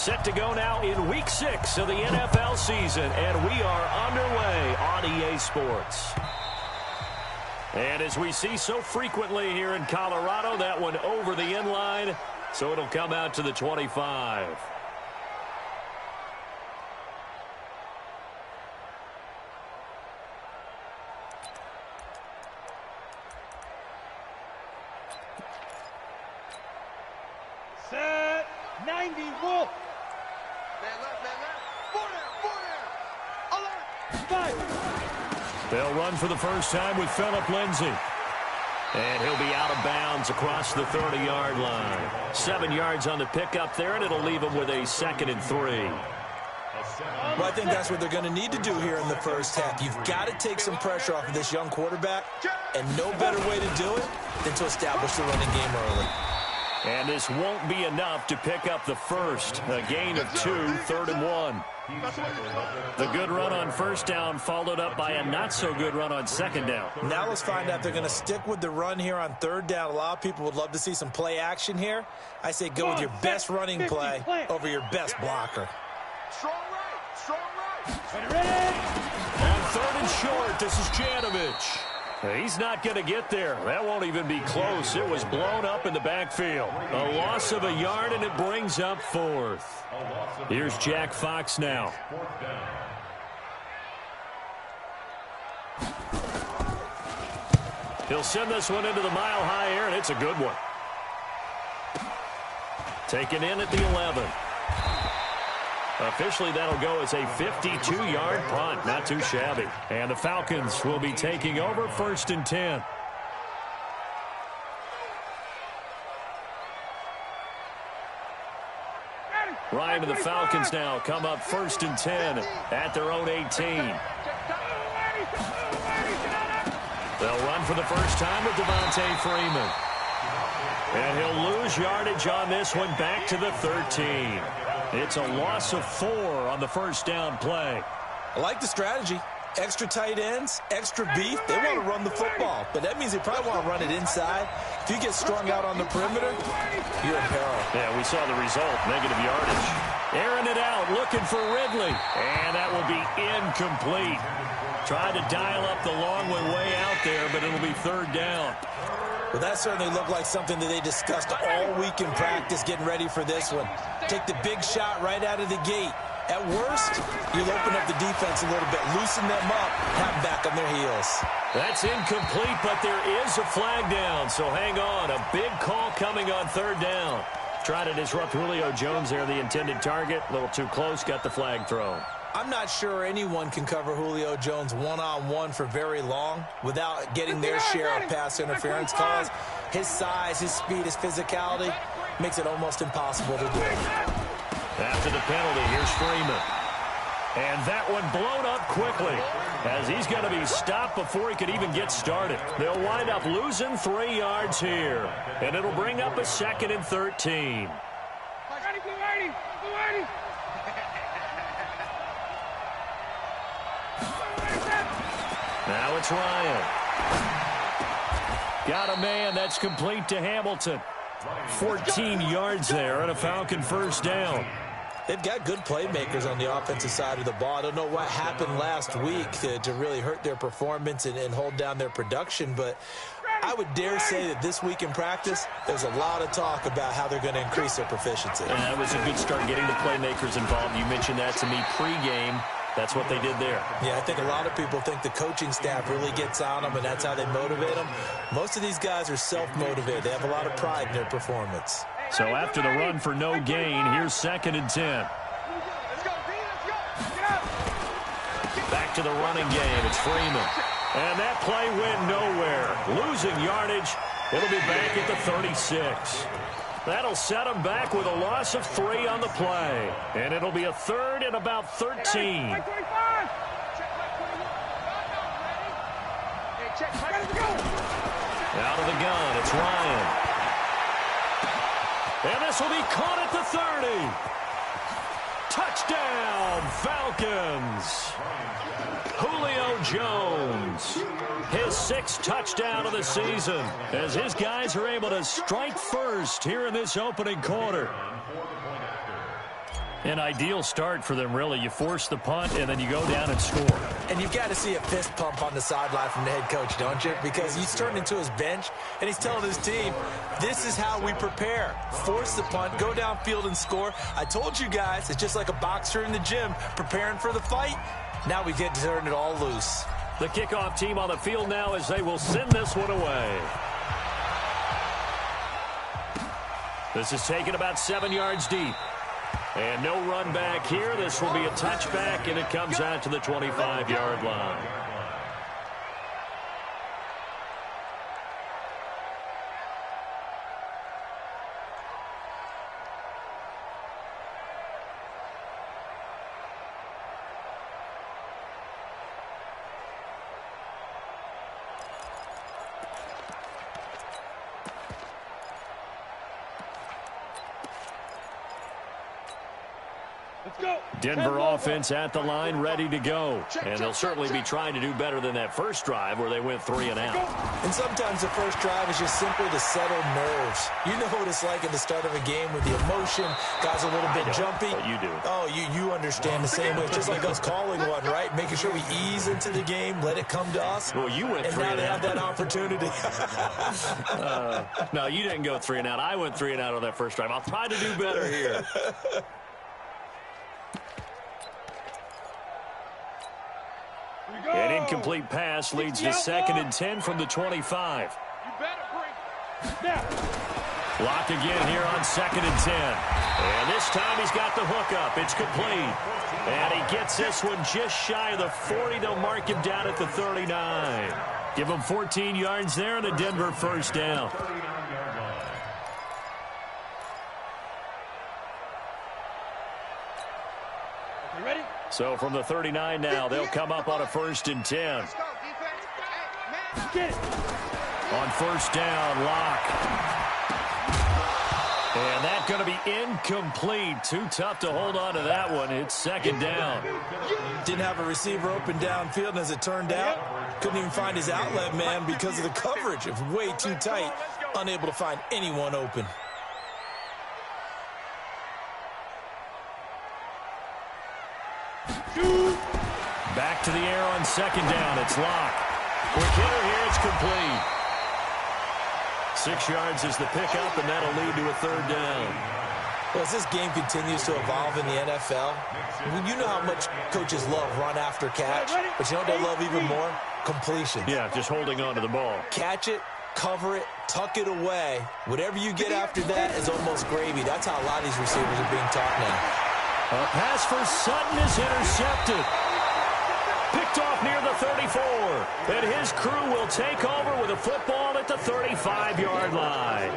Set to go now in Week 6 of the NFL season, and we are underway on EA Sports. And as we see so frequently here in Colorado, that one over the end line, so it'll come out to the 25. Set 90 Wolf. They'll run for the first time with Phillip Lindsay. And he'll be out of bounds across the 30-yard line. 7 yards on the pickup there, and it'll leave him with a 2nd and 3. Well, I think that's what they're going to need to do here in the first half. You've got to take some pressure off of this young quarterback, and no better way to do it than to establish the running game early. And this won't be enough to pick up the first. A gain of 2, 3rd and 1. The good run on first down followed up by a not-so-good run on second down. Now let's find out if they're going to stick with the run here on 3rd down. A lot of people would love to see some play action here. I say go with your best running play over your best blocker. Strong right, strong right. Ready. On 3rd and short, this is Janovich. He's not going to get there. That won't even be close. It was blown up in the backfield. A loss of a yard, and it brings up 4th. Here's Jack Fox now. He'll send this one into the mile-high air, and it's a good one. Taken in at the 11. Officially, that'll go as a 52-yard punt. Not too shabby. And the Falcons will be taking over 1st and 10. Ryan and the Falcons now come up 1st and 10 at their own 18. They'll run for the first time with Devontae Freeman. And he'll lose yardage on this one back to the 13. It's a loss of 4 on the first down play. I like the strategy. Extra tight ends, extra beef. They want to run the football, but that means they probably want to run it inside. If you get strung out on the perimeter, you're in peril. Yeah, we saw the result, negative yardage. Airing it out, looking for Ridley. And that will be incomplete. Tried to dial up the long one way out there, but it'll be 3rd down. Well, that certainly looked like something that they discussed all week in practice getting ready for this one. Take the big shot right out of the gate. At worst, you'll open up the defense a little bit, loosen them up, have them back on their heels. That's incomplete, but there is a flag down, so hang on. A big call coming on 3rd down. Trying to disrupt Julio Jones there, the intended target. A little too close, got the flag thrown. I'm not sure anyone can cover Julio Jones one-on-one for very long without getting their share of pass interference calls. His size, his speed, his physicality makes it almost impossible to do. After the penalty, here's Freeman. And that one blown up quickly as he's going to be stopped before he could even get started. They'll wind up losing 3 yards here, and it'll bring up a 2nd and 13. Now it's Ryan. Got a man. That's complete to Hamilton. 14 yards there and a Falcon first down. They've got good playmakers on the offensive side of the ball. I don't know what happened last week to really hurt their performance and hold down their production, but I would dare say that this week in practice, there's a lot of talk about how they're going to increase their proficiency. And that was a good start getting the playmakers involved. You mentioned that to me pregame. That's what they did there. Yeah, I think a lot of people think the coaching staff really gets on them, and that's how they motivate them. Most of these guys are self-motivated. They have a lot of pride in their performance. So after the run for no gain, here's 2nd and 10. Back to the running game. It's Freeman. And that play went nowhere. Losing yardage. It'll be back at the 36. That'll set him back with a loss of 3 on the play. And it'll be a 3rd and about 13. Out of the gun, it's Ryan. And this will be caught at the 30. Touchdown, Falcons. Julio Jones, his 6th touchdown of the season, as his guys are able to strike first here in this opening quarter. An ideal start for them, really. You force the punt, and then you go down and score. And you've got to see a fist pump on the sideline from the head coach, don't you? Because he's turned into his bench, and he's telling his team, this is how we prepare. Force the punt, go downfield and score. I told you guys, it's just like a boxer in the gym preparing for the fight. Now we get to turn it all loose. The kickoff team on the field now as they will send this one away. This is taken about 7 yards deep. And no run back here. This will be a touchback, and it comes out to the 25-yard line. Denver offense at the line, ready to go. And they'll certainly be trying to do better than that first drive where they went 3 and out. And sometimes the first drive is just simply to settle nerves. You know what it's like at the start of a game with the emotion. Guys a little bit jumpy. But you do. Oh, you understand the same way. It's just like us calling one, right? Making sure we ease into the game, let it come to us. Well, you went 3 and out. And now they have that opportunity. No, you didn't go 3 and out. I went 3 and out on that first drive. I'll try to do better here. An incomplete pass leads to 2nd and 10 from the 25. Lock again here on 2nd and 10. And this time he's got the hook up. It's complete. And he gets this one just shy of the 40. They'll mark him down at the 39. Give him 14 yards there and a Denver first down. So from the 39 now, they'll come up on a 1st and 10. On 1st down, Lock. And that's going to be incomplete. Too tough to hold on to that one. It's 2nd down. Didn't have a receiver open downfield, and as it turned out, couldn't even find his outlet man because of the coverage. It was way too tight, unable to find anyone open. Back to the air on 2nd down. It's Lock. Quick hitter here. It's complete. 6 yards is the pickup, and that'll lead to a 3rd down. Well, as this game continues to evolve in the NFL, you know how much coaches love run after catch, but you know what they love even more? Completion. Yeah, just holding on to the ball. Catch it, cover it, tuck it away. Whatever you get after that is almost gravy. That's how a lot of these receivers are being taught now. A pass for Sutton is intercepted. Picked off near the 34. And his crew will take over with a football at the 35-yard line.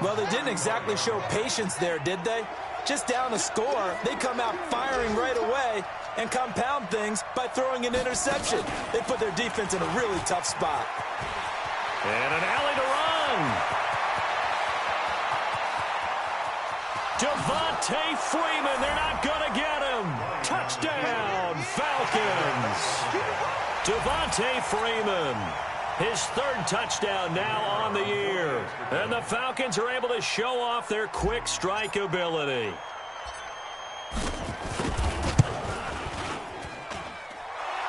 Well, they didn't exactly show patience there, did they? Just down a score, they come out firing right away and compound things by throwing an interception. They put their defense in a really tough spot. And an alley to run. Devontae Freeman, they're not going to get him. Touchdown, Falcons. Devontae Freeman, his 3rd touchdown now on the year. And the Falcons are able to show off their quick strike ability.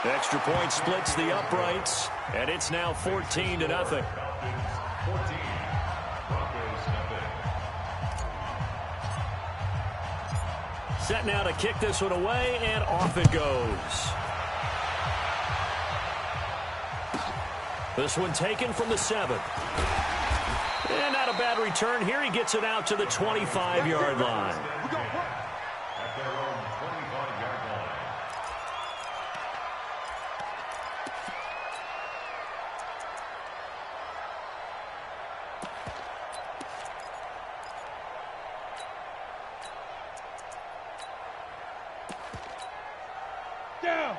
Extra point splits the uprights, and it's now 14-0. Set now to kick this one away, and off it goes. This one taken from the 7. And not a bad return here. He gets it out to the 25-yard line.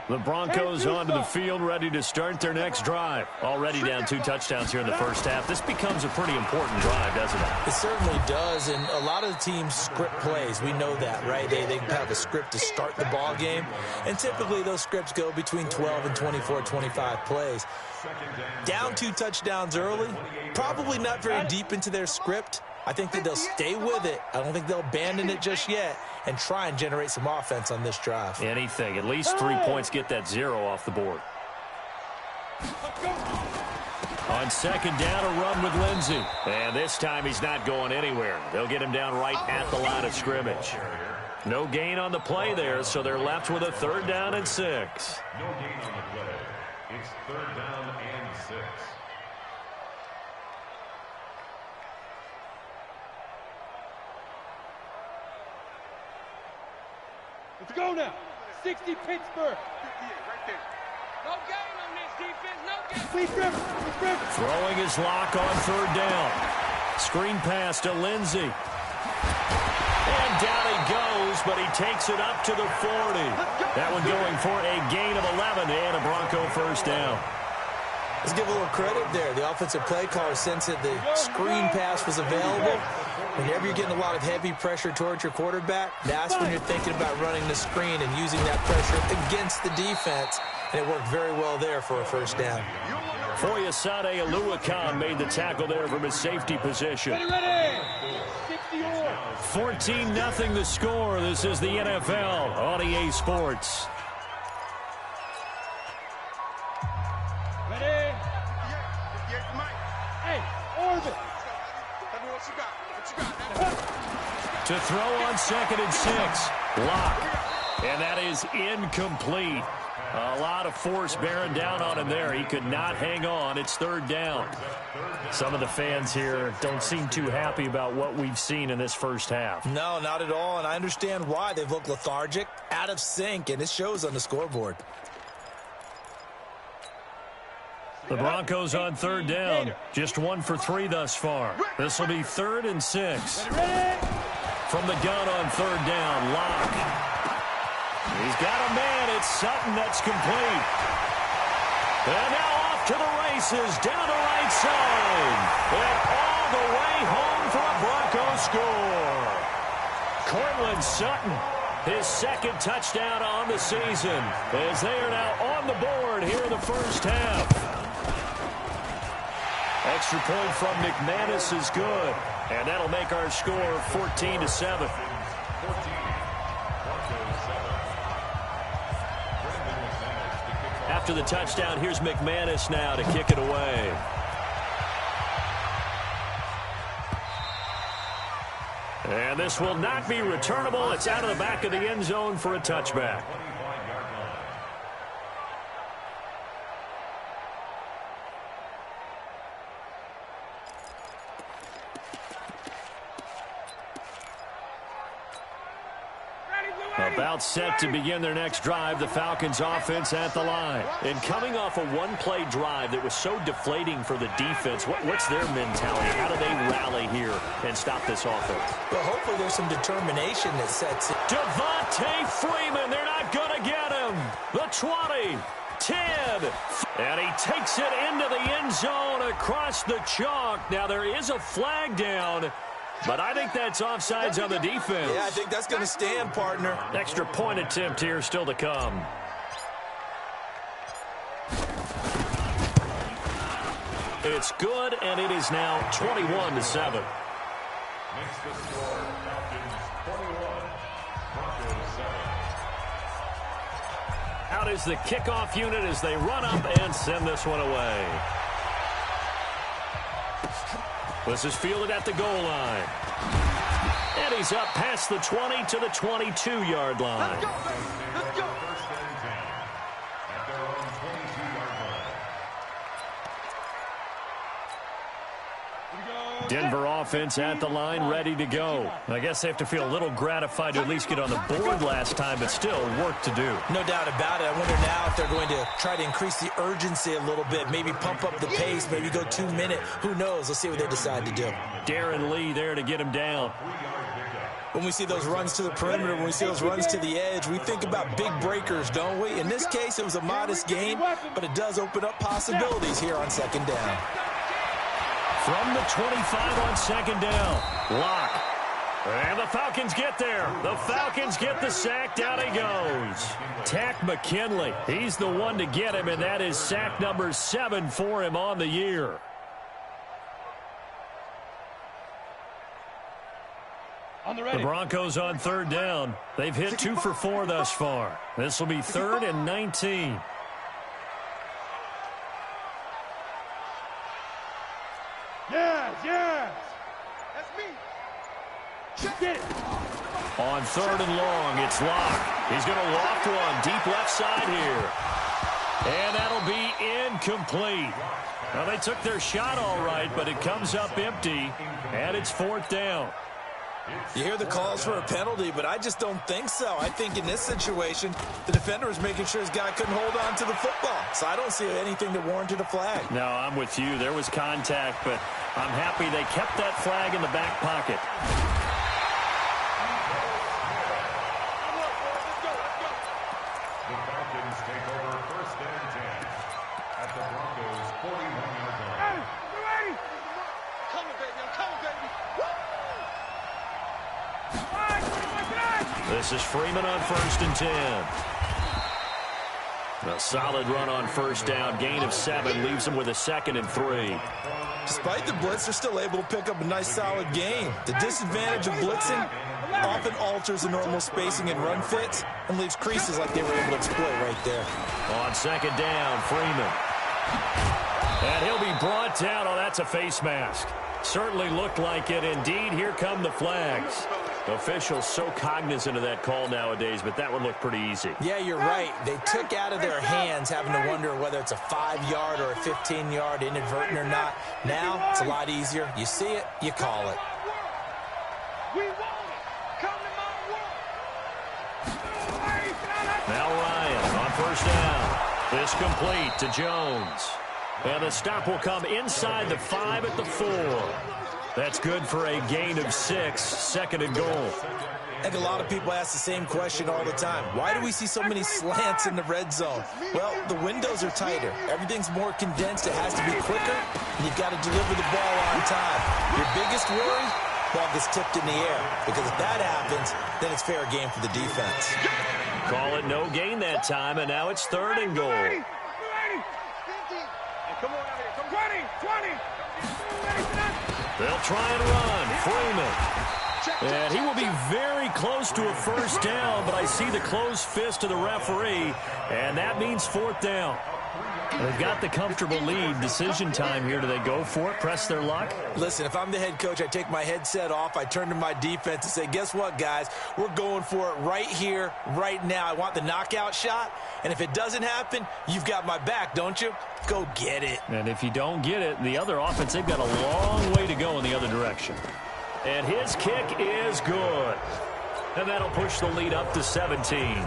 The Broncos onto the field, ready to start their next drive. Already down 2 touchdowns here in the first half. This becomes a pretty important drive, doesn't it? It certainly does, and a lot of the teams script plays. We know that, right? They have a script to start the ball game, and typically those scripts go between 12 and 24, 25 plays. Down 2 touchdowns early, probably not very deep into their script. I think that they'll stay with it. I don't think they'll abandon it just yet and try and generate some offense on this drive. Anything. At least 3 points, get that 0 off the board. On second down, a run with Lindsey. And this time he's not going anywhere. They'll get him down right at the line of scrimmage. No gain on the play there, so they're left with a 3rd down and 6. No gain on the play. It's 3rd down and 6. Let's go now. 60 Pittsburgh. 58 right there. No gain on this defense. No gain. Please, Trevor. Throwing his lock on 3rd down. Screen pass to Lindsey. And down he goes, but he takes it up to the 40. That one going for a gain of 11 and a Bronco 1st down. Let's give a little credit there. The offensive play caller sensed that the screen pass was available. Whenever you're getting a lot of heavy pressure towards your quarterback, that's when you're thinking about running the screen and using that pressure against the defense. And it worked very well there for a 1st down. Foyesade Aluakan made the tackle there from his safety position. Ready. 14-0 the score. This is the NFL on EA Sports. Ready. Hey, Orbit. To throw on 2nd and 6. Lock. And that is incomplete. A lot of force bearing down on him there. He could not hang on. It's 3rd down. Some of the fans here don't seem too happy about what we've seen in this first half. No, not at all, and I understand why. They've looked lethargic, out of sync, and it shows on the scoreboard. The Broncos on 3rd down. Just 1 for 3 thus far. This will be 3rd and 6. From the gun on 3rd down, Lock. He's got a man. It's Sutton that's complete. And now off to the races, down the right side. And all the way home for a Bronco score. Cortland Sutton, his 2nd touchdown on the season, as they are now on the board here in the first half. Extra point from McManus is good. And that'll make our score 14-7. After the touchdown, here's McManus now to kick it away. And this will not be returnable. It's out of the back of the end zone for a touchback. About set to begin their next drive, the Falcons offense at the line. And coming off a one-play drive that was so deflating for the defense, what's their mentality? How do they rally here and stop this offense? Well, hopefully there's some determination that sets in. Devontae Freeman, they're not going to get him. The 20, 10, and he takes it into the end zone across the chalk. Now there is a flag down, but I think that's offsides on the defense. Yeah, I think that's going to stand, partner. Extra point attempt here still to come. It's good, and it is now 21-7. Makes the score Falcons 21, Broncos 7. Out is the kickoff unit as they run up and send this one away. This is fielded at the goal line. And he's up past the 20 to the 22-yard line. Let's go. First and 10 at their own 22-yard line. Denver offense at the line, ready to go. I guess they have to feel a little gratified to at least get on the board last time, but still work to do. No doubt about it. I wonder now if they're going to try to increase the urgency a little bit, maybe pump up the pace, maybe go 2 minute. Who knows? Let's see what they decide to do. Darren Lee there to get him down. When we see those runs to the perimeter, when we see those runs to the edge, we think about big breakers, don't we? In this case, it was a modest gain, but it does open up possibilities here on second down. From the 25 on second down, Lock. And the Falcons get there. The Falcons get the sack. Down he goes. Tack McKinley. He's the one to get him, and that is sack number 7 for him on the year. On the The ready. Broncos on third down. They've hit 2 for 4 thus far. This will be 3rd and 19. Yes. That's me. Get it. On 3rd and long, it's Locke. He's going to loft one deep left side here. And that'll be incomplete. Well, they took their shot all right, but it comes up empty, and it's 4th down. You hear the calls for a penalty, but I just don't think so. I think in this situation, the defender was making sure his guy couldn't hold on to the football. So I don't see anything that warranted a flag. No, I'm with you. There was contact, but I'm happy they kept that flag in the back pocket. The Falcons take over 1st and 10 at the Broncos' 41-yard line. Hey, you ready? Coming, baby. I'm coming, baby. All right, 25 This is Freeman on 1st and 10. A solid run on 1st down. Gain of 7 leaves them with a 2nd and 3. Despite the blitz, they're still able to pick up a nice, solid gain. The disadvantage of blitzing often alters the normal spacing and run fits and leaves creases like they were able to exploit right there. On 2nd down, Freeman. And he'll be brought down. Oh, that's a face mask. Certainly looked like it. Indeed, here come the flags. Officials so cognizant of that call nowadays, but that one looked pretty easy. Yeah, you're right. They took out of their hands having to wonder whether it's a 5-yard or a 15-yard inadvertent or not. Now, it's a lot easier. You see it, you call it. We want it. Come to my world. Now Ryan on 1st down. This complete to Jones. And the stop will come inside the 5 at the 4. That's good for a gain of 6, 2nd and goal. I think a lot of people ask the same question all the time. Why do we see so many slants in the red zone? Well, the windows are tighter. Everything's more condensed. It has to be quicker, and you've got to deliver the ball on time. Your biggest worry? Ball gets tipped in the air. Because if that happens, then it's fair game for the defense. Call it no gain that time, and now it's 3rd and goal. ready. Come on out here. Come 20. They'll try and run. Freeman. And he will be very close to a 1st down, but I see the closed fist of the referee, and that means 4th down. They've got the comfortable lead. Decision time here. Do they go for it, press their luck? Listen, if I'm the head coach, I take my headset off. I turn to my defense and say, guess what, guys? We're going for it right here, right now. I want the knockout shot, and if it doesn't happen, you've got my back, don't you? Go get it. And if you don't get it, the other offense, they've got a long way to go in the other direction. And his kick is good. And that'll push the lead up to 17.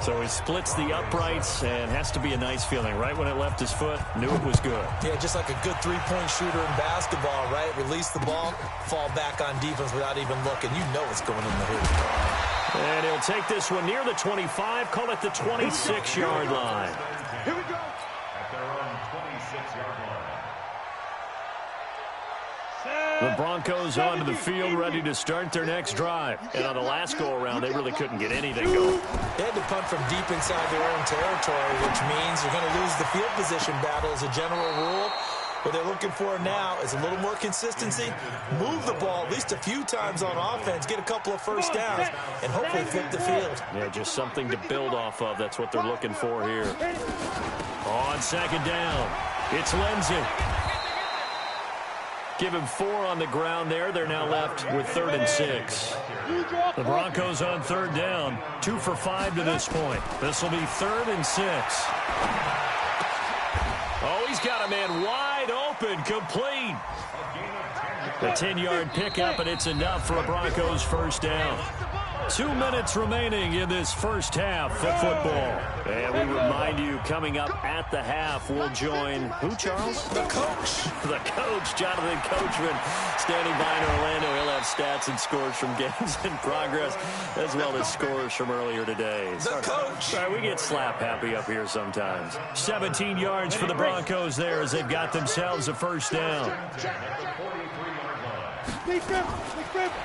So he splits the uprights, and has to be a nice feeling. Right when it left his foot, knew it was good. Yeah, just like a good three-point shooter in basketball, right? Release the ball, fall back on defense without even looking. You know it's going in the hoop. And he'll take this one near the 25, call it the 26-yard line. Here we go. At their own 26-yard line. The Broncos onto the field, ready to start their next drive. And on the last go-around, they really couldn't get anything going. They had to punt from deep inside their own territory, which means you're going to lose the field position battle as a general rule. What they're looking for now is a little more consistency, move the ball at least a few times on offense, get a couple of 1st downs, and hopefully flip the field. Yeah, just something to build off of. That's what they're looking for here. On 2nd down, it's Lindsey. Give him 4 on the ground there. They're now left with 3rd and 6. The Broncos on 3rd down, 2 for 5 to this point. This will be 3rd and 6. Oh, he's got a man wide open, complete. The 10-yard pickup, and it's enough for a Broncos 1st down. 2 minutes remaining in this first half of football. And we remind you, coming up at the half, we'll join who, Charles? The coach. The coach, Jonathan Coachman, standing by in Orlando. He'll have stats and scores from games in progress, as well as scores from earlier today. The coach. Sorry, we get slap happy up here sometimes. 17 yards for the Broncos there as they've got themselves a 1st down.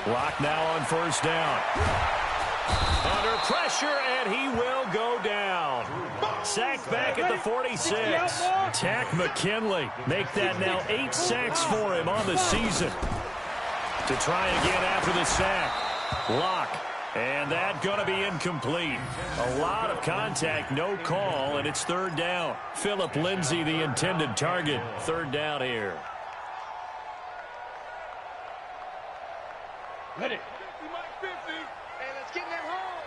Lock now on 1st down. Under pressure, and he will go down. Sacked back at the 46. Tack McKinley. Make that now 8 sacks for him on the season. To try again after the sack. Block. And that going to be incomplete. A lot of contact, no call, and it's third down. Phillip Lindsay, the intended target. Third down here. Ready. 50, Mike, 50. Hey, let's get in them holes.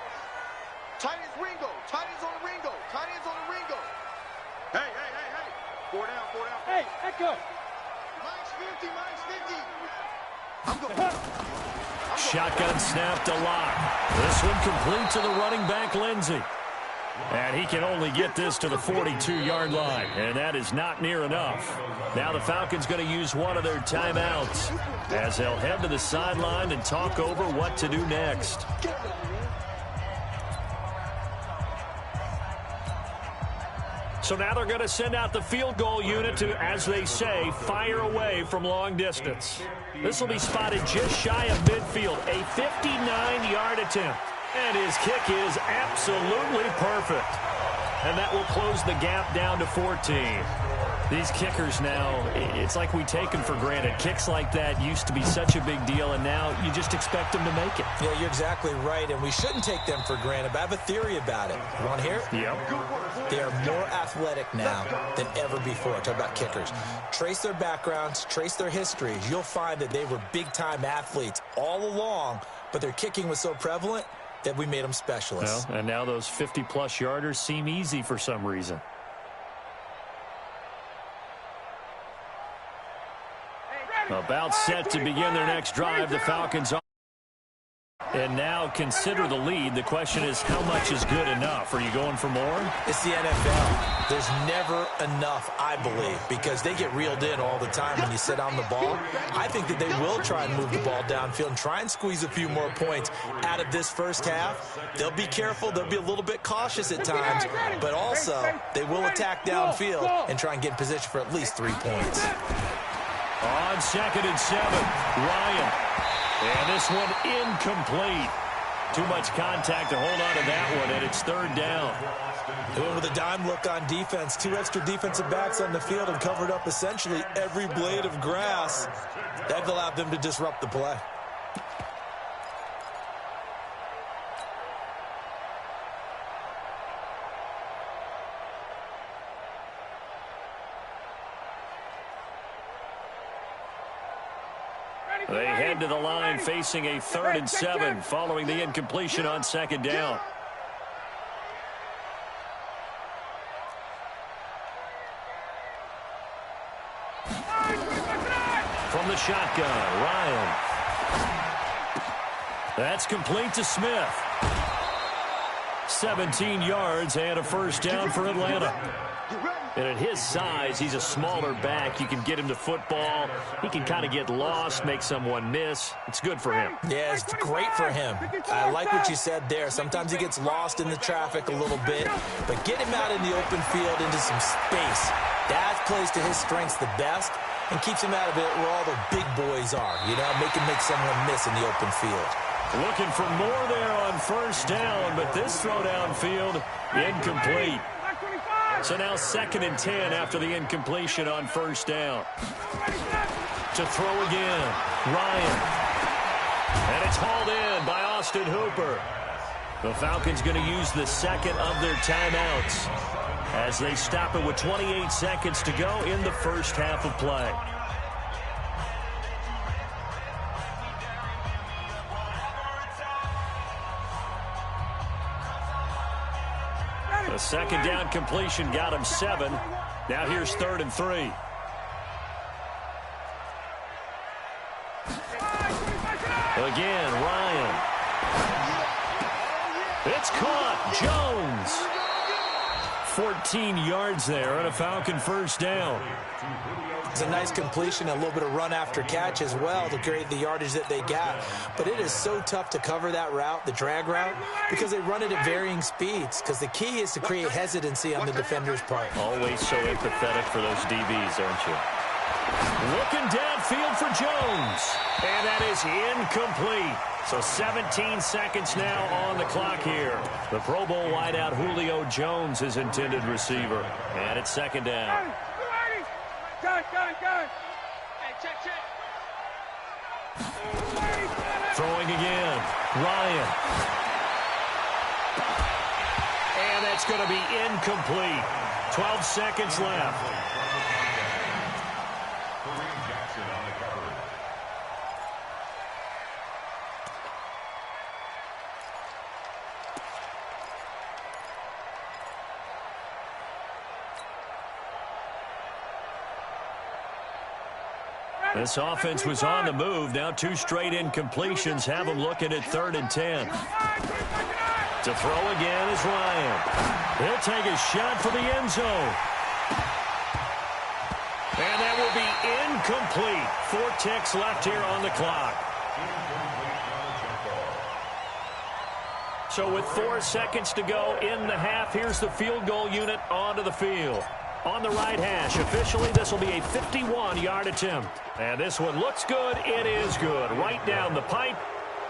Tight ends Ringo. Tight ends on the Ringo. Tight ends on the Ringo. Hey. 4 down. Hey, Echo. Mike's 50, Mike's 50. I'm going. Shotgun snap to Locke. This one complete to the running back, Lindsay. And he can only get this to the 42-yard line, and that is not near enough. Now the Falcons going to use one of their timeouts as they'll head to the sideline and talk over what to do next. So now they're going to send out the field goal unit to, as they say, fire away from long distance. This will be spotted just shy of midfield, a 59-yard attempt. And his kick is absolutely perfect. And that will close the gap down to 14. These kickers now, it's like we take them for granted. Kicks like that used to be such a big deal, and now you just expect them to make it. Yeah, you're exactly right, and we shouldn't take them for granted, but I have a theory about it. You want to hear it? Yep. They are more athletic now than ever before. Talk about kickers. Trace their backgrounds, trace their histories. You'll find that they were big-time athletes all along, but their kicking was so prevalent that we made them specialists. Well, and now those 50-plus yarders seem easy for some reason. About set to begin their next drive. The Falcons are. And now consider the lead. The question is, how much is good enough? Are you going for more? It's the NFL. There's never enough, I believe, because they get reeled in all the time when you sit on the ball. I think that they will try and move the ball downfield and try and squeeze a few more points out of this first half. They'll be careful. They'll be a little bit cautious at times, but also they will attack downfield and try and get in position for at least 3 points. On 2nd and 7, Ryan. And this one incomplete. Too much contact to hold on to that one, and it's third down. Doing with a dime look on defense. 2 extra defensive backs on the field and covered up essentially every blade of grass. That allowed them to disrupt the play. They head to the line facing a 3rd and 7 following the incompletion on 2nd down. From the shotgun, Ryan. That's complete to Smith. 17 yards and a first down for Atlanta. And at his size, he's a smaller back. You can get him to football. He can kind of get lost, make someone miss. It's good for him. Yeah, it's great for him. I like what you said there. Sometimes he gets lost in the traffic a little bit, but get him out in the open field into some space. That plays to his strengths the best and keeps him out of it where all the big boys are, you know, make someone miss in the open field. Looking for more there on first down, but this throw downfield incomplete. So now 2nd and 10 after the incompletion on first down. To throw again, Ryan. And it's hauled in by Austin Hooper. The Falcons going to use the second of their timeouts as they stop it with 28 seconds to go in the first half of play. The 2nd down completion got him 7. Now here's 3rd and 3. Again, Ryan. It's caught. Jones. 14 yards there on a Falcon first down. It's a nice completion, a little bit of run after catch as well to create the yardage that they got. But it is so tough to cover that route, the drag route, because they run it at varying speeds. Because the key is to create hesitancy on the defender's part. Always so empathetic for those DBs, aren't you? Looking downfield for Jones. And that is incomplete. So 17 seconds now on the clock here. The Pro Bowl wideout Julio Jones, his intended receiver. And it's 2nd down. Gun. Hey, check. Throwing again. Ryan. And that's going to be incomplete. 12 seconds left. This offense was on the move. Now 2 straight incompletions have them looking at 3rd and 10. To throw again is Ryan. He'll take a shot for the end zone. And that will be incomplete. 4 ticks left here on the clock. So with 4 seconds to go in the half, here's the field goal unit onto the field. On the right hash, officially this will be a 51-yard attempt. And this one looks good. It is good. Right down the pipe.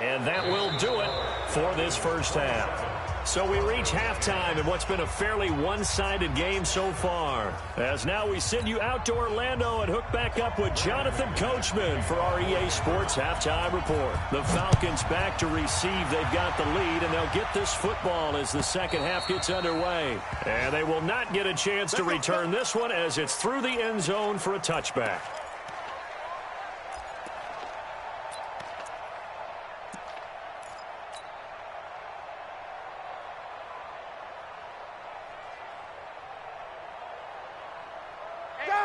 And that will do it for this first half. So we reach halftime in what's been a fairly one-sided game so far. As now we send you out to Orlando and hook back up with Jonathan Coachman for our EA Sports Halftime Report. The Falcons back to receive. They've got the lead, and they'll get this football as the second half gets underway. And they will not get a chance to return this one as it's through the end zone for a touchback.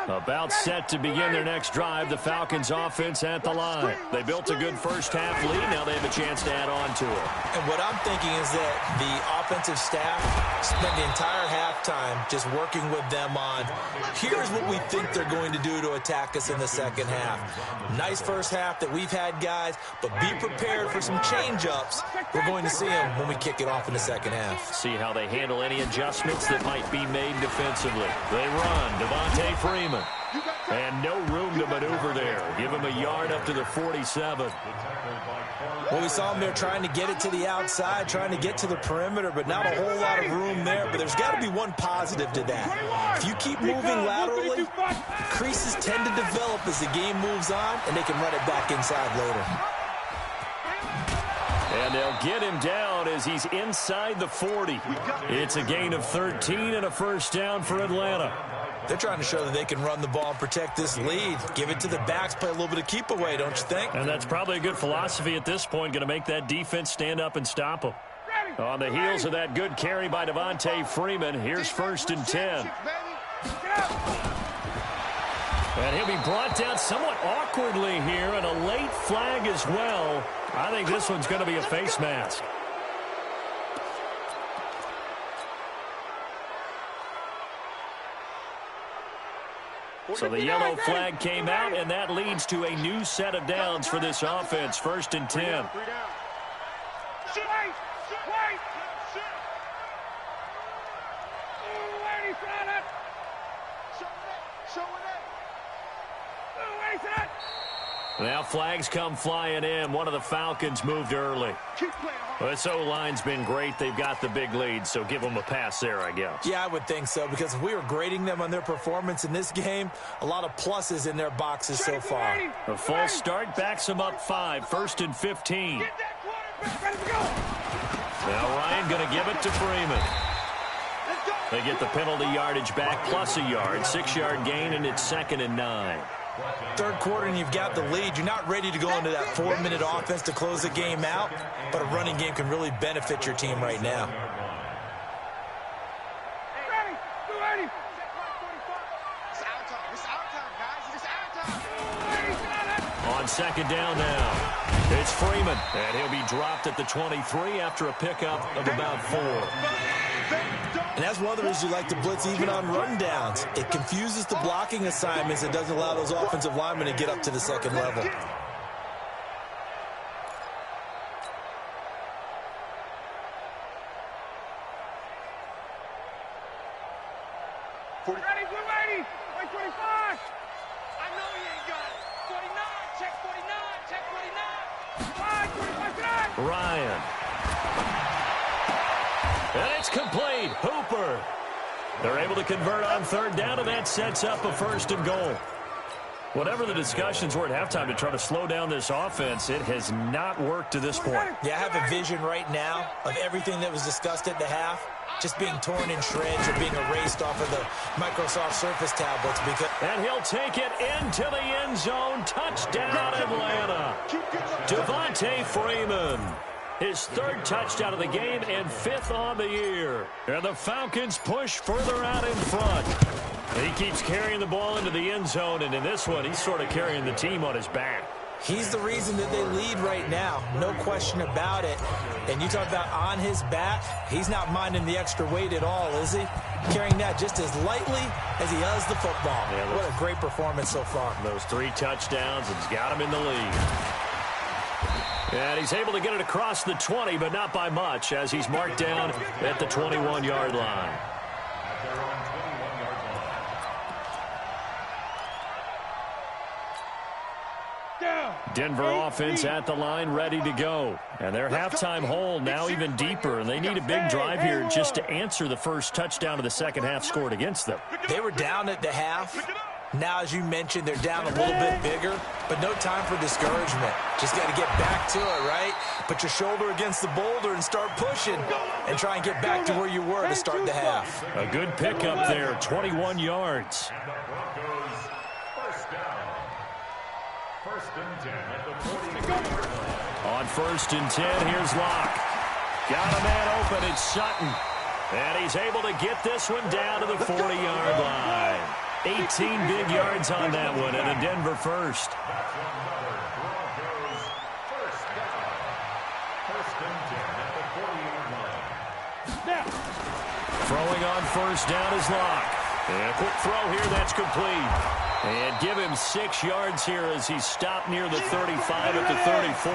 About set to begin their next drive, the Falcons offense at the line. They built a good first half lead. Now they have a chance to add on to it. And what I'm thinking is that the offensive staff spent the entire halftime just working with them on, here's what we think they're going to do to attack us in the second half. Nice first half that we've had, guys, but be prepared for some change-ups. We're going to see them when we kick it off in the second half. See how they handle any adjustments that might be made defensively. They run. Devontae Freeman. And no room to maneuver there. Give him a yard up to the 47. Well, we saw him there trying to get it to the outside, trying to get to the perimeter, but not a whole lot of room there. But there's got to be one positive to that. If you keep moving laterally, creases tend to develop as the game moves on, and they can run it back inside later. And they'll get him down as he's inside the 40. It's a gain of 13 and a first down for Atlanta. They're trying to show that they can run the ball and protect this lead. Give it to the backs, play a little bit of keep away, don't you think? And that's probably a good philosophy at this point, going to make that defense stand up and stop them. On the heels of that good carry by Devontae Freeman, here's 1st and 10. And he'll be brought down somewhat awkwardly here, and a late flag as well. I think this one's going to be a face mask. So the yellow flag came out, and that leads to a new set of downs for this offense. 1st and 10. Now flags come flying in. One of the Falcons moved early. Well, this O-line's been great. They've got the big lead, so give them a pass there, I guess. Yeah, I would think so, because if we were grading them on their performance in this game, a lot of pluses in their boxes so far. A false start backs them up 5. 1st and 15. Now Ryan going to give it to Freeman. They get the penalty yardage back plus a yard. 6-yard gain, and it's 2nd and 9. Third quarter and you've got the lead. You're not ready to go into that 4-minute offense to close the game out, but a running game can really benefit your team right now. On 2nd down now. It's Freeman, and he'll be dropped at the 23 after a pickup of about 4. And that's one of the reasons you like to blitz even on rundowns. It confuses the blocking assignments. It doesn't allow those offensive linemen to get up to the second level. Ready, blue 80, 125. I know he ain't got it. 49, check 49, check 49. 5, 25, Ryan. And it's complete. Hooper. They're able to convert on 3rd down, and that sets up a 1st and goal. Whatever the discussions were at halftime to try to slow down this offense, it has not worked to this point. Yeah, I have a vision right now of everything that was discussed at the half just being torn in shreds or being erased off of the Microsoft Surface tablets. And he'll take it into the end zone. Touchdown, Atlanta. Devontae Freeman. His third touchdown of the game and fifth on the year. And the Falcons push further out in front. He keeps carrying the ball into the end zone, and in this one, he's sort of carrying the team on his back. He's the reason that they lead right now, no question about it. And you talk about on his back, he's not minding the extra weight at all, is he? Carrying that just as lightly as he does the football. Yeah, what a great performance so far. Those 3 touchdowns has got him in the lead. And he's able to get it across the 20, but not by much, as he's marked down at the 21-yard line. Denver offense at the line, ready to go. And their halftime hole now even deeper, and they need a big drive here just to answer the first touchdown of the second half scored against them. They were down at the half. Now, as you mentioned, they're down a little bit bigger, but no time for discouragement. Just got to get back to it, right? Put your shoulder against the boulder and start pushing and try and get back to where you were to start the half. A good pickup there, 21 yards. On 1st and 10, here's Locke. Got a man open, it's Sutton. And he's able to get this one down to the 40-yard line. 18 big yards on that one, and a Denver first. Throwing on 1st down is Locke. And a quick throw here, that's complete. And give him 6 yards here as he stopped near the 35 at the 34.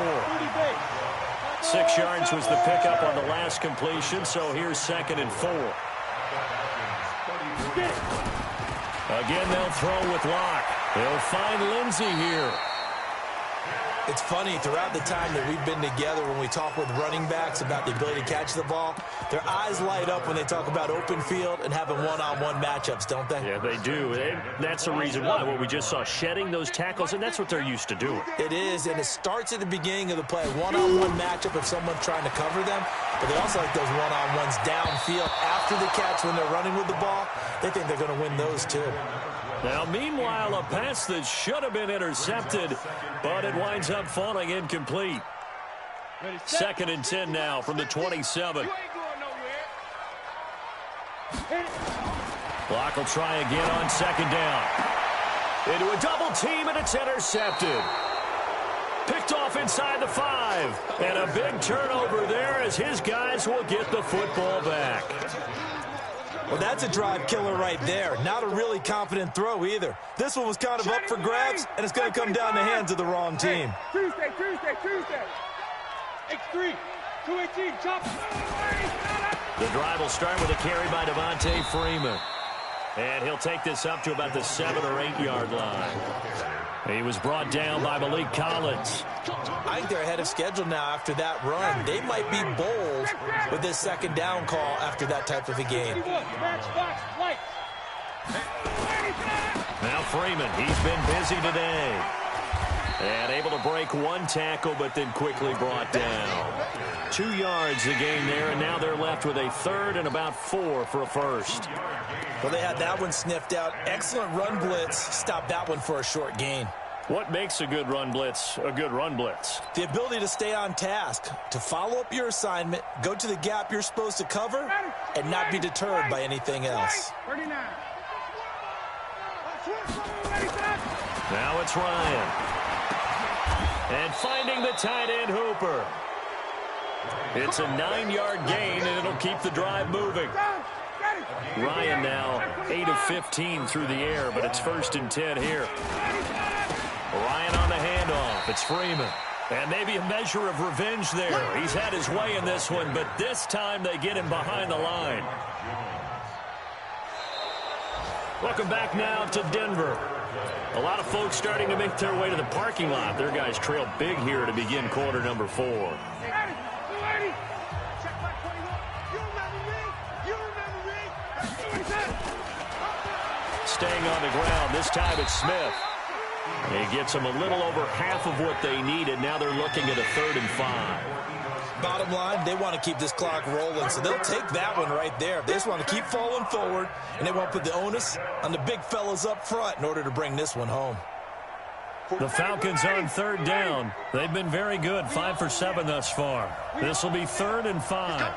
6 yards was the pickup on the last completion, so here's 2nd and 4. Again, they'll throw with Locke. They'll find Lindsey here. It's funny, throughout the time that we've been together, when we talk with running backs about the ability to catch the ball, their eyes light up when they talk about open field and having one-on-one matchups, don't they? Yeah, they do. That's the reason why. What we just saw, shedding those tackles, and that's what they're used to doing. It is, and it starts at the beginning of the play. One-on-one matchup if someone's trying to cover them, but they also like those one-on-ones downfield after the catch when they're running with the ball. They think they're going to win those, too. Now, meanwhile, a pass that should have been intercepted, but it winds up falling incomplete. 2nd and 10 now from the 27. Locke will try again on 2nd down. Into a double team, and it's intercepted. Picked off inside the 5. And a big turnover there as his guys will get the football back. Well, that's a drive killer right there. Not a really confident throw either. This one was kind of up for grabs, and it's going to come down the hands of the wrong team. Tuesday. X3, 218, chop. The drive will start with a carry by Devontae Freeman. And he'll take this up to about the 7 or 8 yard line. He was brought down by Malik Collins. I think they're ahead of schedule now after that run. They might be bold with this 2nd down call after that type of a game. Now Freeman, he's been busy today. And able to break 1 tackle, but then quickly brought down. 2 yards the game there, and now they're left with a 3rd and about 4 for a first. Well, they had that one sniffed out. Excellent run blitz. Stopped that one for a short gain. What makes a good run blitz a good run blitz? The ability to stay on task, to follow up your assignment, go to the gap you're supposed to cover, and not be deterred by anything else. 39. Now it's Ryan. And finding the tight end Hooper. It's a 9-yard gain, and it'll keep the drive moving. Ryan now 8 of 15 through the air, but it's 1st and 10 here. Ryan on the handoff. It's Freeman. And maybe a measure of revenge there. He's had his way in this one, but this time they get him behind the line. Welcome back now to Denver. A lot of folks starting to make their way to the parking lot. Their guys trail big here to begin quarter number 4. Staying on the ground. This time it's Smith. He gets them a little over half of what they needed. Now they're looking at a 3rd and 5. Bottom line, they want to keep this clock rolling, so they'll take that one right there. They just want to keep falling forward, and they want to put the onus on the big fellas up front in order to bring this one home. The Falcons on 3rd down. They've been very good, 5 for 7 thus far. This will be 3rd and 5.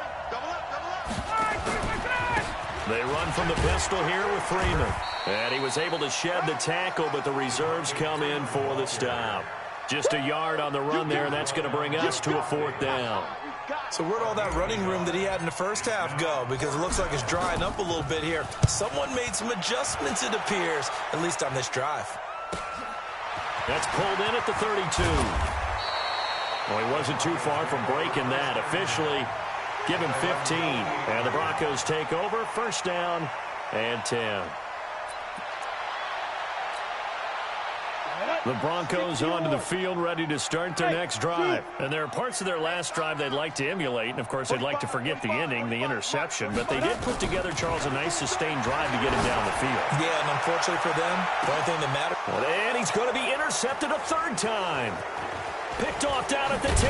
They run from the pistol here with Freeman. And he was able to shed the tackle, but the reserves come in for the stop. Just a yard on the run there, and that's going to bring us to a 4th down. So where'd all that running room that he had in the first half go? Because it looks like it's drying up a little bit here. Someone made some adjustments, it appears, at least on this drive. That's pulled in at the 32. Well, he wasn't too far from breaking that. Officially, give him 15. And the Broncos take over, 1st down and 10. The Broncos onto the field, ready to start their next drive. And there are parts of their last drive they'd like to emulate. And, of course, they'd like to forget the ending, the interception. But they did put together, Charles, a nice sustained drive to get him down the field. Yeah, and unfortunately for them, the only thing that matters. And he's going to be intercepted a 3rd time. Picked off down at the 10.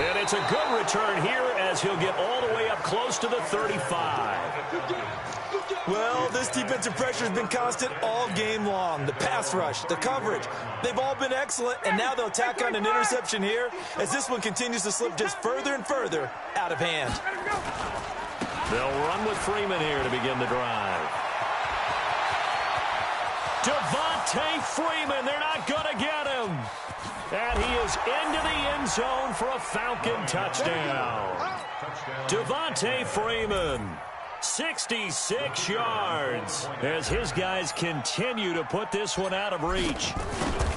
And it's a good return here as he'll get all the way up close to the 35. Well, this defensive pressure has been constant all game long. The pass rush, the coverage, they've all been excellent, and now they'll tack on an interception here as this one continues to slip just further and further out of hand. They'll run with Freeman here to begin the drive. Devontae Freeman, they're not going to get him. And he is into the end zone for a Falcon touchdown. Devontae Freeman. 66 yards as his guys continue to put this one out of reach.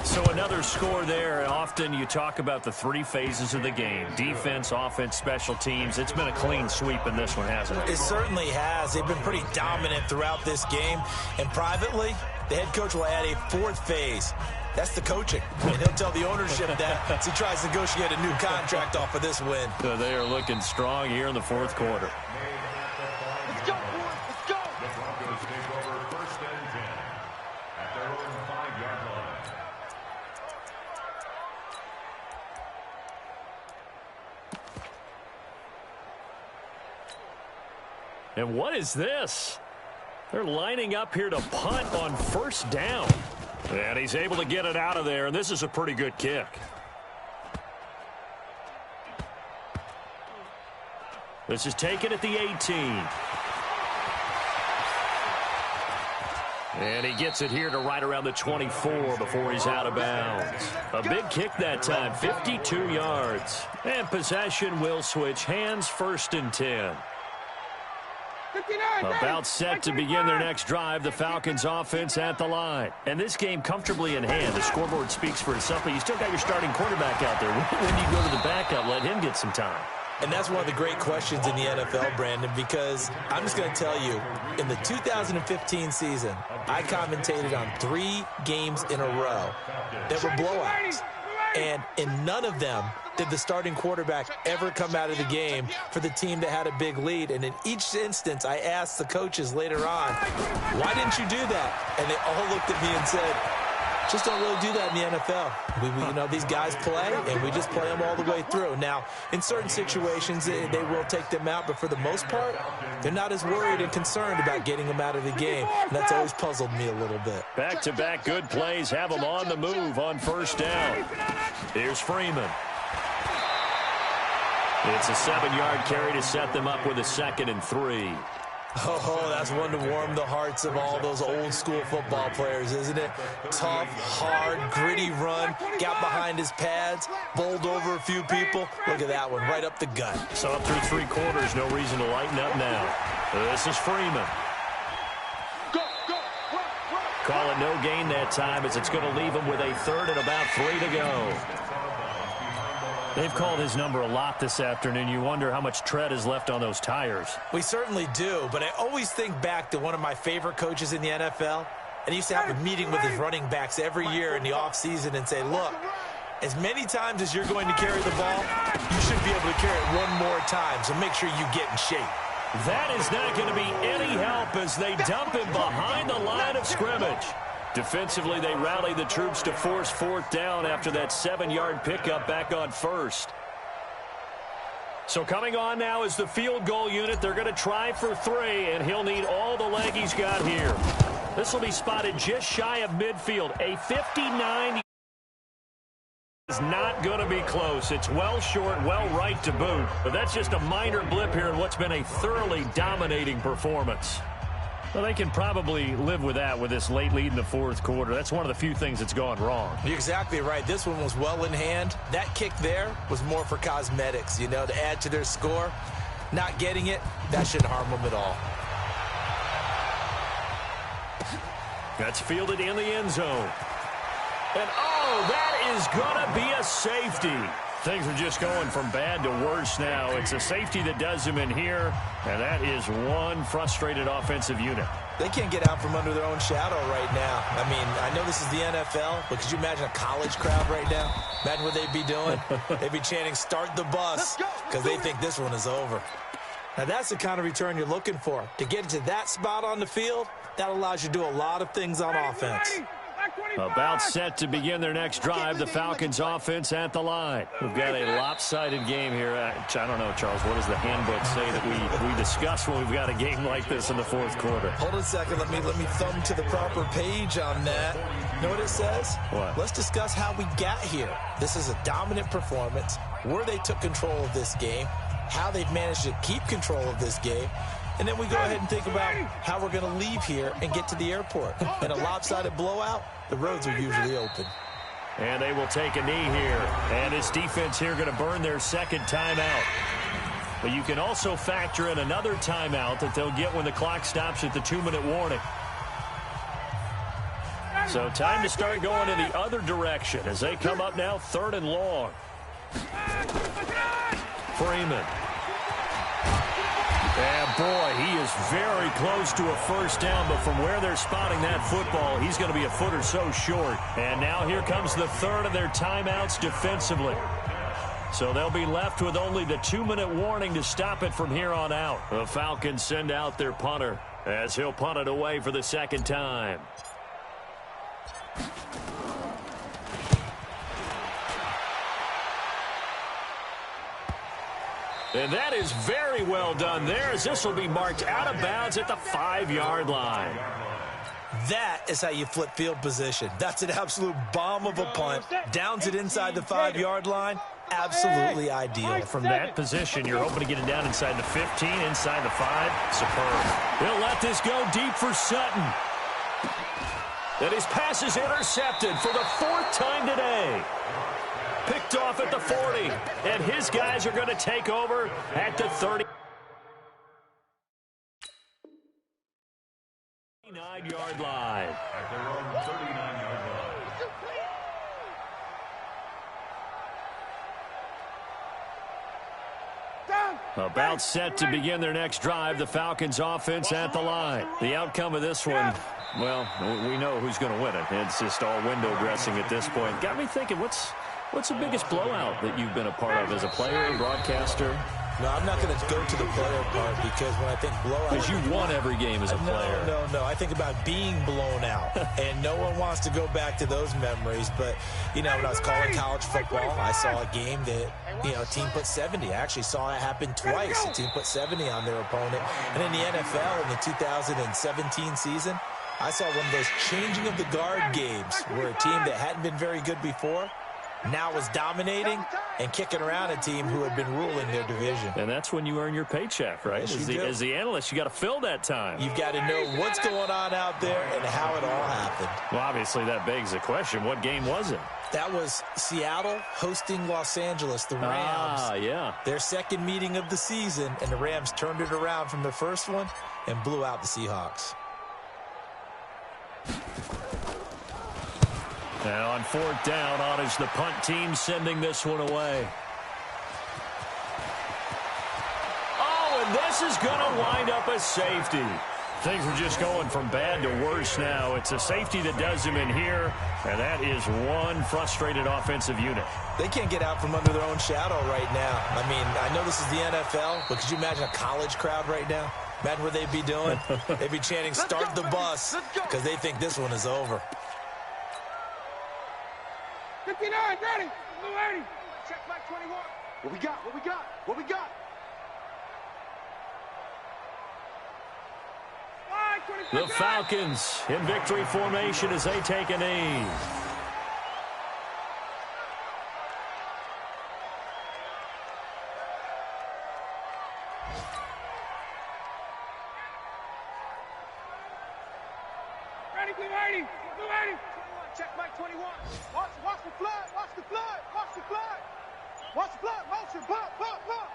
So another score there. Often you talk about the 3 phases of the game. Defense, offense, special teams. It's been a clean sweep in this one, hasn't it? It certainly has. They've been pretty dominant throughout this game. And privately, the head coach will add a 4th phase. That's the coaching. And he'll tell the ownership that as he tries to negotiate a new contract off of this win. So they are looking strong here in the 4th quarter. And what is this? They're lining up here to punt on 1st down. And he's able to get it out of there, and this is a pretty good kick. This is taken at the 18. And he gets it here to right around the 24 before he's out of bounds. A big kick that time, 52 yards. And possession will switch hands, 1st and 10. About set to begin their next drive, the Falcons offense at the line. And this game comfortably in hand. The scoreboard speaks for itself, but you still got your starting quarterback out there. When do you go to the backup, let him get some time? And that's one of the great questions in the NFL, Brandon, because I'm just going to tell you, in the 2015 season, I commentated on 3 games in a row that were blowouts. And in none of them did the starting quarterback ever come out of the game for the team that had a big lead. And in each instance, I asked the coaches later on, why didn't you do that? And they all looked at me and said, just don't really do that in the NFL. You know, these guys play, and we just play them all the way through. Now, in certain situations, they will take them out, but for the most part, they're not as worried and concerned about getting them out of the game. And that's always puzzled me a little bit. Back-to-back good plays have them on the move on 1st down. Here's Freeman. It's a 7-yard carry to set them up with a 2nd and 3. Oh, that's one to warm the hearts of all those old-school football players, isn't it? Tough, hard, gritty run, got behind his pads, bowled over a few people. Look at that one, right up the gut. So up through 3 quarters, no reason to lighten up now. This is Freeman. Call it no gain that time as it's going to leave him with a 3rd and about 3 to go. They've called his number a lot this afternoon. You wonder how much tread is left on those tires. We certainly do, but I always think back to one of my favorite coaches in the NFL. And he used to have a meeting with his running backs every year in the offseason and say, look, as many times as you're going to carry the ball, you should be able to carry it one more time, so make sure you get in shape. That is not going to be any help as they dump him behind the line of scrimmage. Defensively, they rallied the troops to force fourth down after that 7-yard pickup back on first. So coming on now is the field goal unit. They're going to try for 3, and he'll need all the leg he's got here. This will be spotted just shy of midfield. A 59 is not going to be close. It's well short, well right to boot. But that's just a minor blip here in what's been a thoroughly dominating performance. Well, they can probably live with that with this late lead in the fourth quarter. That's one of the few things that's gone wrong. You're exactly right. This one was well in hand. That kick there was more for cosmetics, you know, to add to their score. Not getting it, that shouldn't harm them at all. That's fielded in the end zone. And, oh, that is going to be a safety. Things are just going from bad to worse now. It's a safety that does them in here, and that is one frustrated offensive unit. They can't get out from under their own shadow right now. I mean, I know this is the NFL, but could you imagine a college crowd right now? Imagine what they'd be doing. They'd be chanting, "Start the bus," because they think this one is over. Now, that's the kind of return you're looking for. To get into that spot on the field, that allows you to do a lot of things on offense. About set to begin their next drive, the Falcons offense at the line. We've got a lopsided game here. I don't know, Charles, what does the handbook say that we discuss when we've got a game like this in the fourth quarter? Hold on a second. Let me thumb to the proper page on that. You know what it says? What? Let's discuss how we got here. This is a dominant performance, where they took control of this game, how they've managed to keep control of this game, and then we go ahead and think about how we're going to leave here and get to the airport. In a lopsided blowout, the roads are usually open. And they will take a knee here. And this defense here going to burn their second timeout. But you can also factor in another timeout that they'll get when the clock stops at the 2-minute warning. So time to start going in the other direction as they come up now 3rd and long. Freeman. And, boy, he is very close to a first down, but from where they're spotting that football, he's going to be a foot or so short. And now here comes the third of their timeouts defensively. So they'll be left with only the 2-minute warning to stop it from here on out. The Falcons send out their punter as he'll punt it away for the second time. And that is very well done there, as this will be marked out of bounds at the 5-yard line. That is how you flip field position. That's an absolute bomb of a punt. Downs it inside the 5-yard line. Absolutely ideal. From that position, you're hoping to get it down inside the 15, inside the 5. Superb. He'll let this go deep for Sutton. And his pass is intercepted for the 4th time today. Picked off at the 40, and his guys are going to take over at the 30. 39-yard line. At their own 39-yard line. About set to begin their next drive, the Falcons offense at the line. The outcome of this one, well, we know who's going to win it. It's just all window dressing at this point. Got me thinking, what's the biggest blowout that you've been a part of as a player and broadcaster? No, I'm not going to go to the player part, because when I think blowout... Because you won every game as a player. No. I think about being blown out, and no one wants to go back to those memories. But, you know, when I was calling college football, I saw a game that, you know, a team put 70. I actually saw it happen twice. A team put 70 on their opponent. And in the NFL, in the 2017 season, I saw one of those changing of the guard games where a team that hadn't been very good before now was dominating and kicking around a team who had been ruling their division. And that's when you earn your paycheck, right? Yes, As the analyst, you got to fill that time. You've got to know what's going on out there and how it all happened. Well, obviously that begs the question, what game was it? That was Seattle hosting Los Angeles, the Rams. Ah, yeah. Their second meeting of the season, and the Rams turned it around from the first one and blew out the Seahawks. And on 4th down, on is the punt team sending this one away. Oh, and this is going to wind up a safety. Things are just going from bad to worse now. It's a safety that does them in here, and that is one frustrated offensive unit. They can't get out from under their own shadow right now. I mean, I know this is the NFL, but could you imagine a college crowd right now? Imagine what they'd be doing. They'd be chanting, start the bus, because they think this one is over. 59, ready. Blue 80. Check back 21. What we got? What we got? What we got? The Falcons in victory formation as they take a knee. Ready, blue 80. Blue 80. Check back 21. Watch the flood. Watch the flood. Watch the flood. Watch the flood. Motion. Bump, bump, bump.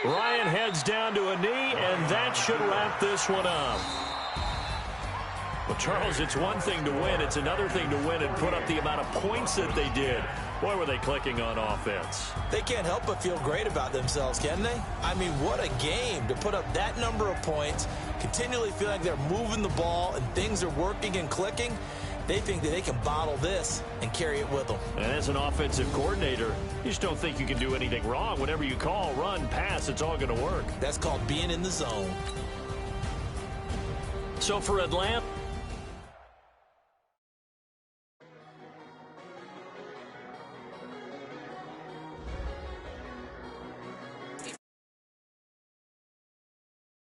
Ryan heads down to a knee, and that should wrap this one up. Well, Charles, it's one thing to win. It's another thing to win and put up the amount of points that they did. Boy, were they clicking on offense. They can't help but feel great about themselves, can they? I mean, what a game to put up that number of points, continually feel like they're moving the ball and things are working and clicking. They think that they can bottle this and carry it with them. And as an offensive coordinator, you just don't think you can do anything wrong. Whatever you call, run, pass, it's all going to work. That's called being in the zone. So for Atlanta,